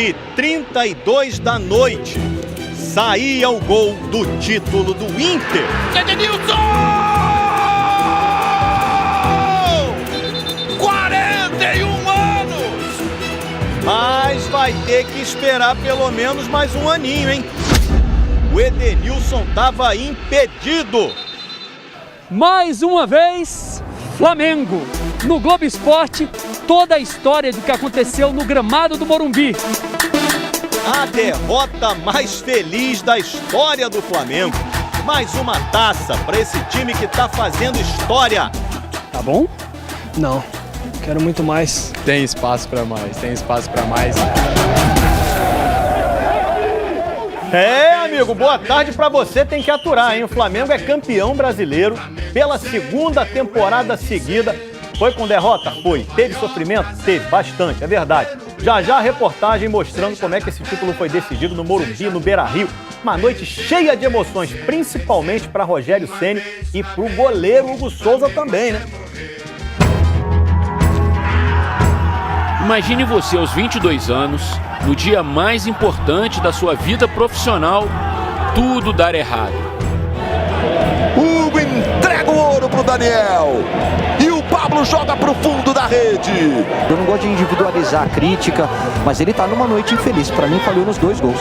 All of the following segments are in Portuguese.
9h32 da noite, saía o gol do título do Inter. Edenilson! 41 anos! Mas vai ter que esperar pelo menos mais um aninho, hein? O Edenilson estava impedido. Mais uma vez, Flamengo. No Globo Esporte, toda a história do que aconteceu no gramado do Morumbi. A derrota mais feliz da história do Flamengo. Mais uma taça para esse time que tá fazendo história. Tá bom? Não, quero muito mais. Tem espaço para mais, tem espaço para mais. Amigo, boa tarde pra você, tem que aturar, hein? O Flamengo é campeão brasileiro pela segunda temporada seguida. Foi com derrota? Foi. Teve sofrimento? Teve, bastante, é verdade. Já a reportagem mostrando como é que esse título foi decidido no Morumbi, no Beira-Rio. Uma noite cheia de emoções, principalmente para Rogério Ceni e pro goleiro Hugo Souza também, né? Imagine você aos 22 anos, no dia mais importante da sua vida profissional, tudo dar errado. Hugo entrega o ouro pro Daniel. E o Pablo joga pro fundo da rede. Eu não gosto de individualizar a crítica, mas ele tá numa noite infeliz. Para mim, falhou nos 2 gols.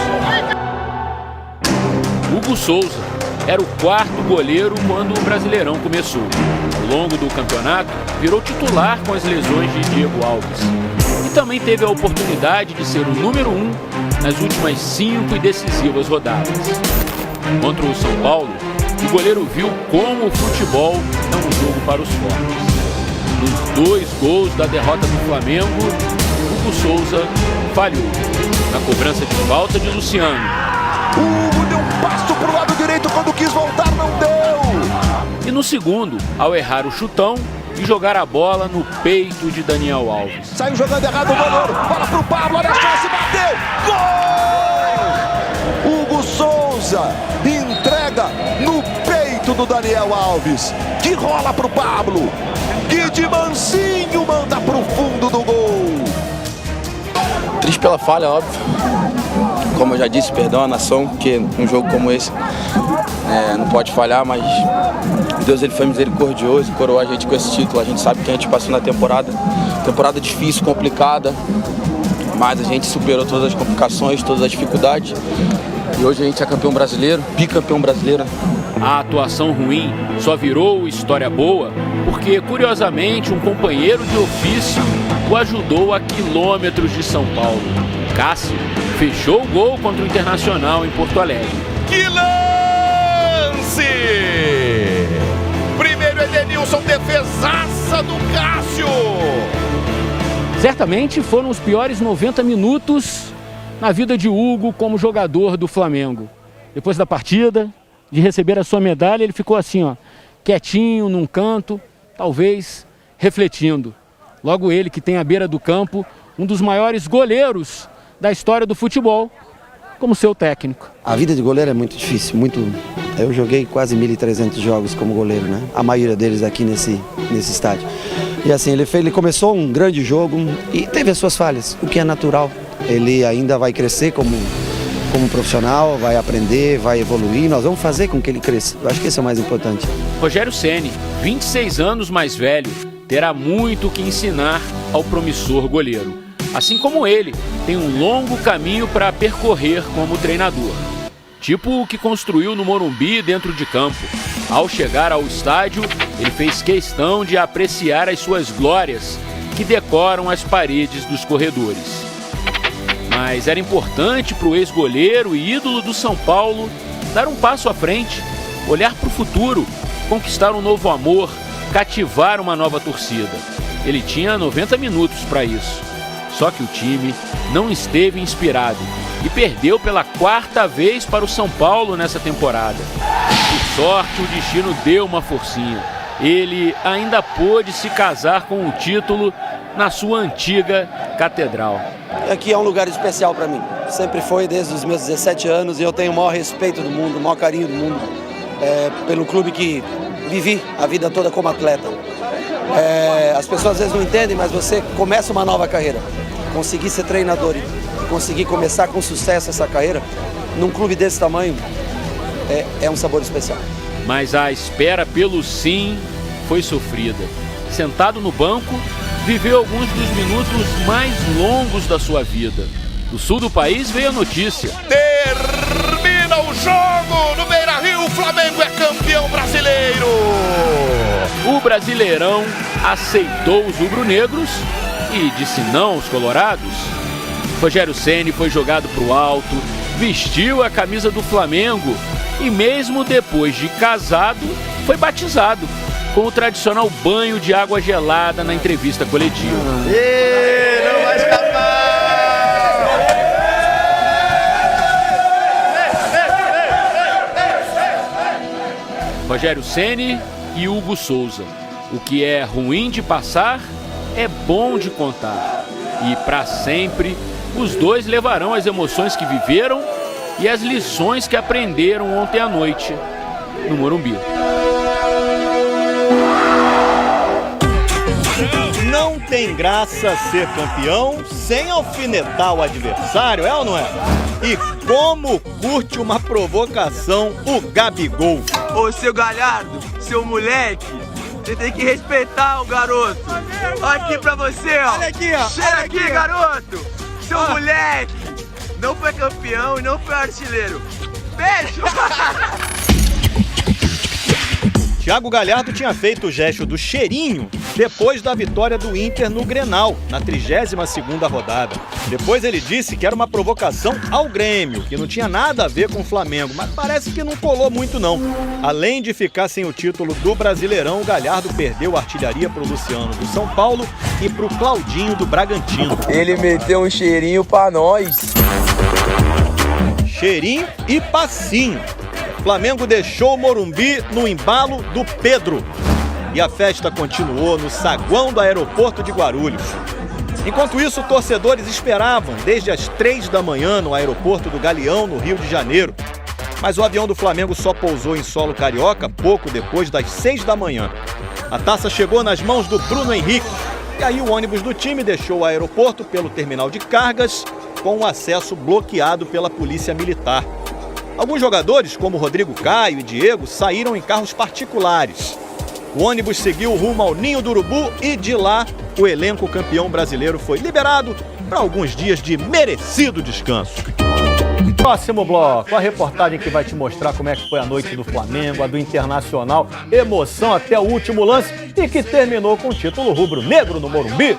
Hugo Souza era o 4º goleiro quando o Brasileirão começou. Ao longo do campeonato, virou titular com as lesões de Diego Alves. E também teve a oportunidade de ser o número 1 nas últimas 5 e decisivas rodadas. Contra o São Paulo, o goleiro viu como o futebol é um jogo para os fortes. Nos 2 gols da derrota do Flamengo, Hugo Souza falhou. Na cobrança de falta de Luciano. Hugo deu um passo pro lado direito quando quis voltar, não deu. E no segundo, ao errar o chutão e jogar a bola no peito de Daniel Alves. Saiu jogando errado o goleiro. Bola pro Pablo, olha a chance, bateu. Gol! Hugo Souza entrega no peito do Daniel Alves, que rola pro Pablo, que de mansinho manda pro fundo do gol. Triste pela falha, óbvio. Como eu já disse, perdão à nação, porque um jogo como esse não pode falhar, mas Deus ele foi misericordioso e coroou a gente com esse título. A gente sabe que a gente passou na temporada difícil, complicada, mas a gente superou todas as complicações, todas as dificuldades. E hoje a gente é campeão brasileiro, bicampeão brasileiro. A atuação ruim só virou história boa porque, curiosamente, um companheiro de ofício o ajudou a quilômetros de São Paulo. Cássio fechou o gol contra o Internacional em Porto Alegre. Que lance! Primeiro Edenilson, defesaça do Cássio. Certamente foram os piores 90 minutos na vida de Hugo como jogador do Flamengo. Depois da partida, de receber a sua medalha, ele ficou assim, ó, quietinho num canto, talvez refletindo. Logo ele, que tem à beira do campo um dos maiores goleiros da história do futebol, como seu técnico. A vida de goleiro é muito difícil, Eu joguei quase 1.300 jogos como goleiro, né? A maioria deles aqui nesse estádio. E assim, ele começou um grande jogo e teve as suas falhas, o que é natural. Ele ainda vai crescer como profissional, vai aprender, vai evoluir. Nós vamos fazer com que ele cresça. Eu acho que esse é o mais importante. Rogério Ceni, 26 anos mais velho, terá muito que ensinar ao promissor goleiro. Assim como ele, tem um longo caminho para percorrer como treinador. Tipo o que construiu no Morumbi dentro de campo. Ao chegar ao estádio, ele fez questão de apreciar as suas glórias, que decoram as paredes dos corredores. Mas era importante para o ex-goleiro e ídolo do São Paulo dar um passo à frente, olhar para o futuro, conquistar um novo amor, cativar uma nova torcida. Ele tinha 90 minutos para isso. Só que o time não esteve inspirado e perdeu pela 4ª vez para o São Paulo nessa temporada. Por sorte, o destino deu uma forcinha. Ele ainda pôde se casar com o título na sua antiga catedral. Aqui é um lugar especial para mim. Sempre foi desde os meus 17 anos e eu tenho o maior respeito do mundo, o maior carinho do mundo pelo clube que vivi a vida toda como atleta. As pessoas às vezes não entendem, mas você começa uma nova carreira. Conseguir ser treinador e conseguir começar com sucesso essa carreira num clube desse tamanho é um sabor especial. Mas a espera pelo sim foi sofrida. Sentado no banco, viveu alguns dos minutos mais longos da sua vida. Do sul do país veio a notícia. Termina o jogo no Beira-Rio, o Flamengo é campeão brasileiro. O Brasileirão aceitou os rubro-negros e disse não aos colorados. Rogério Ceni foi jogado para o alto, vestiu a camisa do Flamengo e mesmo depois de casado, foi batizado com o tradicional banho de água gelada na entrevista coletiva. Não vai escapar! Rogério Ceni e Hugo Souza. O que é ruim de passar é bom de contar. E para sempre, os dois levarão as emoções que viveram e as lições que aprenderam ontem à noite no Morumbi. Não tem graça ser campeão sem alfinetar o adversário, é ou não é? E como curte uma provocação o Gabigol? Ô, seu Galhardo, seu moleque, você tem que respeitar o garoto. Olha aqui pra você, ó. Olha aqui, ó. Cheira aqui, garoto. Seu moleque não foi campeão e não foi artilheiro. Beijo! Thiago Galhardo tinha feito o gesto do cheirinho depois da vitória do Inter no Grenal, na 32ª rodada. Depois ele disse que era uma provocação ao Grêmio, que não tinha nada a ver com o Flamengo, mas parece que não colou muito não. Além de ficar sem o título do Brasileirão, o Galhardo perdeu a artilharia para o Luciano do São Paulo e para o Claudinho do Bragantino. Ele meteu um cheirinho pra nós. Cheirinho e passinho. Flamengo deixou o Morumbi no embalo do Pedro. E a festa continuou no saguão do aeroporto de Guarulhos. Enquanto isso, torcedores esperavam desde as 3 da manhã no aeroporto do Galeão, no Rio de Janeiro. Mas o avião do Flamengo só pousou em solo carioca pouco depois das 6 da manhã. A taça chegou nas mãos do Bruno Henrique. E aí o ônibus do time deixou o aeroporto pelo terminal de cargas, com o acesso bloqueado pela polícia militar. Alguns jogadores, como Rodrigo Caio e Diego, saíram em carros particulares. O ônibus seguiu rumo ao Ninho do Urubu e de lá o elenco campeão brasileiro foi liberado para alguns dias de merecido descanso. Próximo bloco, a reportagem que vai te mostrar como é que foi a noite do Flamengo, a do Internacional, emoção até o último lance e que terminou com o título rubro-negro no Morumbi.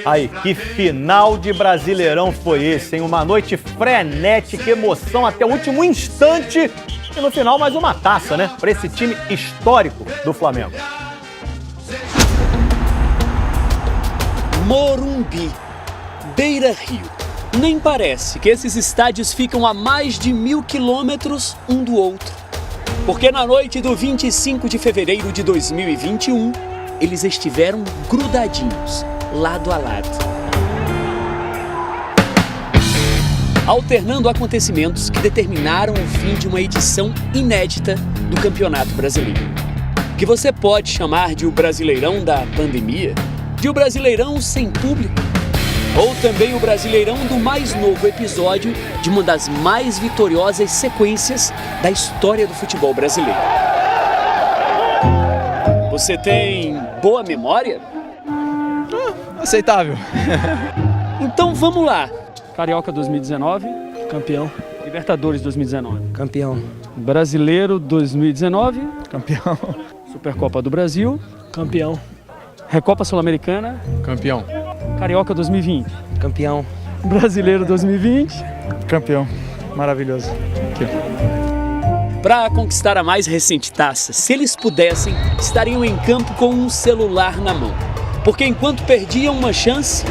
Aí, que final de Brasileirão foi esse, hein? Uma noite frenética, emoção até o último instante e no final mais uma taça, né? Para esse time histórico do Flamengo. Morumbi, Beira-Rio. Nem parece que esses estádios ficam a mais de 1000 quilômetros um do outro. Porque na noite do 25 de fevereiro de 2021, eles estiveram grudadinhos, lado a lado. Alternando acontecimentos que determinaram o fim de uma edição inédita do Campeonato Brasileiro. Que você pode chamar de o Brasileirão da pandemia, de o Brasileirão sem público, ou também o Brasileirão do mais novo episódio de uma das mais vitoriosas sequências da história do futebol brasileiro. Você tem boa memória? Aceitável. Então vamos lá. Carioca 2019, Campeão. Libertadores 2019, Campeão. Brasileiro 2019, Campeão. Supercopa do Brasil, Campeão. Recopa Sul-Americana, Campeão. Carioca 2020, Campeão. Brasileiro 2020. Campeão. Maravilhoso. Para conquistar a mais recente taça, se eles pudessem, estariam em campo com um celular na mão. Porque enquanto perdiam uma chance...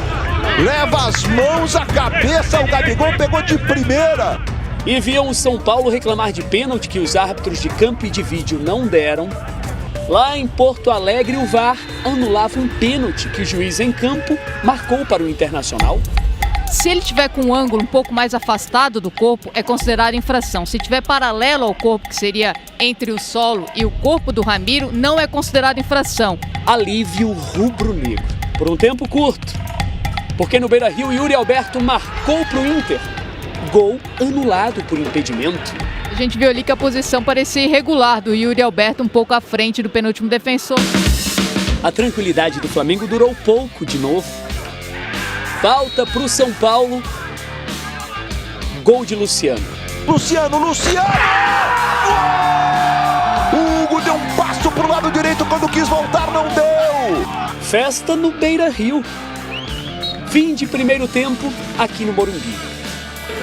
Leva as mãos à cabeça, o Gabigol pegou de primeira. E viam o São Paulo reclamar de pênalti que os árbitros de campo e de vídeo não deram. Lá em Porto Alegre, o VAR anulava um pênalti que o juiz em campo marcou para o Internacional. Se ele tiver com um ângulo um pouco mais afastado do corpo, é considerado infração. Se tiver paralelo ao corpo, que seria entre o solo e o corpo do Ramiro, não é considerado infração. Alívio rubro-negro. Por um tempo curto, porque no Beira-Rio Yuri Alberto marcou para o Inter. Gol anulado por impedimento. A gente viu ali que a posição parecia irregular do Yuri Alberto, um pouco à frente do penúltimo defensor. A tranquilidade do Flamengo durou pouco de novo. Falta para o São Paulo. Gol de Luciano. Luciano! O Hugo deu um passo pro lado direito quando quis voltar, não deu! Festa no Beira-Rio. Fim de primeiro tempo aqui no Morumbi.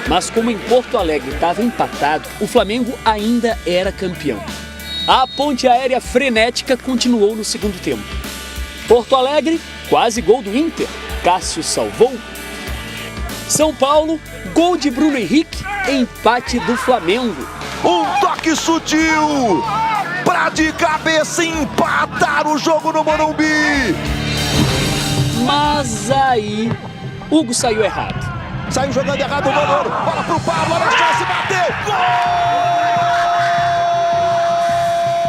Mas como em Porto Alegre estava empatado, o Flamengo ainda era campeão. A ponte aérea frenética continuou no segundo tempo. Porto Alegre, quase gol do Inter. Cássio salvou. São Paulo, gol de Bruno Henrique, empate do Flamengo. Um toque sutil pra de cabeça empatar o jogo no Morumbi. Mas aí, Hugo saiu errado. Saiu jogando errado o goleiro. Bola pro Pablo, olha a chance, bateu. Gol!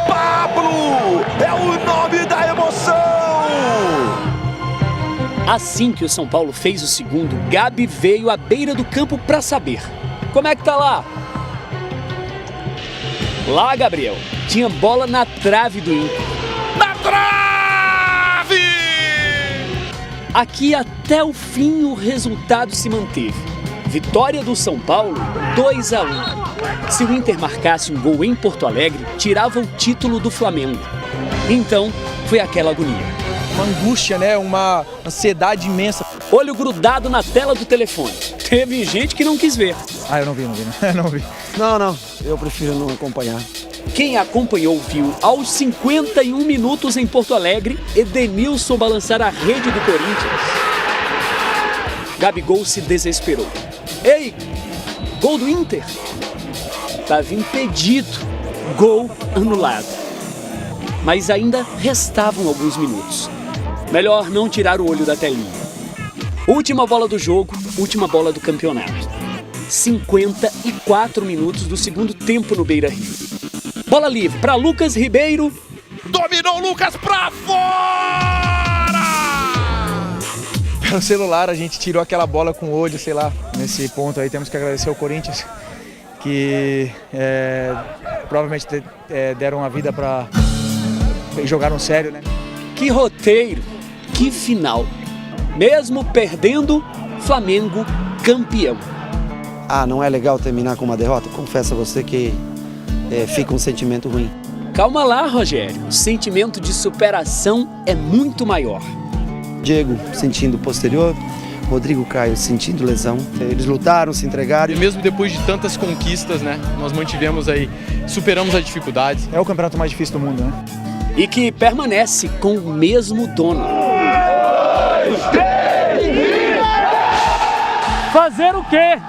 Pablo é o nome da emoção. Assim que o São Paulo fez o segundo, Gabi veio à beira do campo para saber. Como é que tá lá? Lá, Gabriel, tinha bola na trave do Inter. Na trave! Aqui até o fim o resultado se manteve. Vitória do São Paulo, 2-1. Se o Inter marcasse um gol em Porto Alegre, tirava o título do Flamengo. Então, foi aquela agonia. Uma angústia, né? Uma ansiedade imensa. Olho grudado na tela do telefone. Teve gente que não quis ver. Ah, eu não vi. Não, eu prefiro não acompanhar. Quem acompanhou viu, aos 51 minutos em Porto Alegre, Edenilson balançar a rede do Corinthians. Gabigol se desesperou. Ei, gol do Inter. Estava impedido. Gol anulado. Mas ainda restavam alguns minutos. Melhor não tirar o olho da telinha. Última bola do jogo, última bola do campeonato. 54 minutos do segundo tempo no Beira-Rio. Bola livre para Lucas Ribeiro. Dominou o Lucas pra fora! Pelo celular, a gente tirou aquela bola com o olho, sei lá. Nesse ponto aí temos que agradecer ao Corinthians, que provavelmente deram a vida para jogaram sério, né? Que roteiro, que final. Mesmo perdendo, Flamengo campeão. Ah, não é legal terminar com uma derrota? Confesso a você que fica um sentimento ruim. Calma lá, Rogério. O sentimento de superação é muito maior. Diego sentindo posterior, Rodrigo Caio sentindo lesão. Eles lutaram, se entregaram. E mesmo depois de tantas conquistas, né? Nós mantivemos aí, superamos as dificuldades. É o campeonato mais difícil do mundo, né? E que permanece com o mesmo dono. Fazer o quê?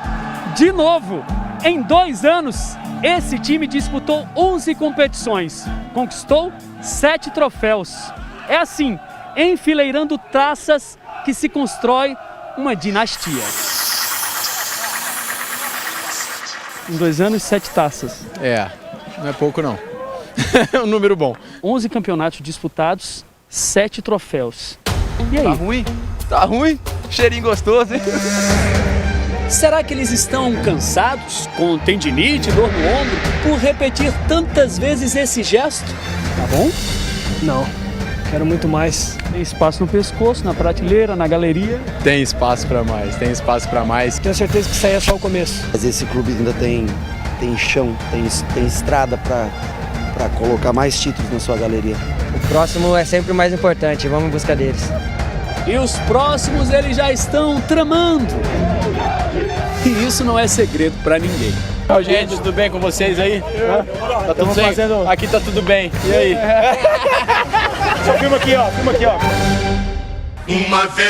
De novo, em 2 anos, esse time disputou 11 competições, conquistou 7 troféus. É assim, enfileirando taças que se constrói uma dinastia. Em 2 anos, 7 taças. Não é pouco não. É um número bom. 11 campeonatos disputados, 7 troféus. E aí? Tá ruim? Tá ruim? Cheirinho gostoso, hein? Será que eles estão cansados, com tendinite, dor no ombro, por repetir tantas vezes esse gesto? Tá bom? Não, quero muito mais. Tem espaço no pescoço, na prateleira, na galeria. Tem espaço para mais. Tenho certeza que isso aí é só o começo. Mas esse clube ainda tem chão, tem estrada para colocar mais títulos na sua galeria. O próximo é sempre o mais importante, vamos em busca deles. E os próximos eles já estão tramando. E isso não é segredo pra ninguém. Ô, gente, tudo bem com vocês aí? Tá tudo bem? Aqui tá tudo bem. E aí? Só filma aqui, ó. Uma vez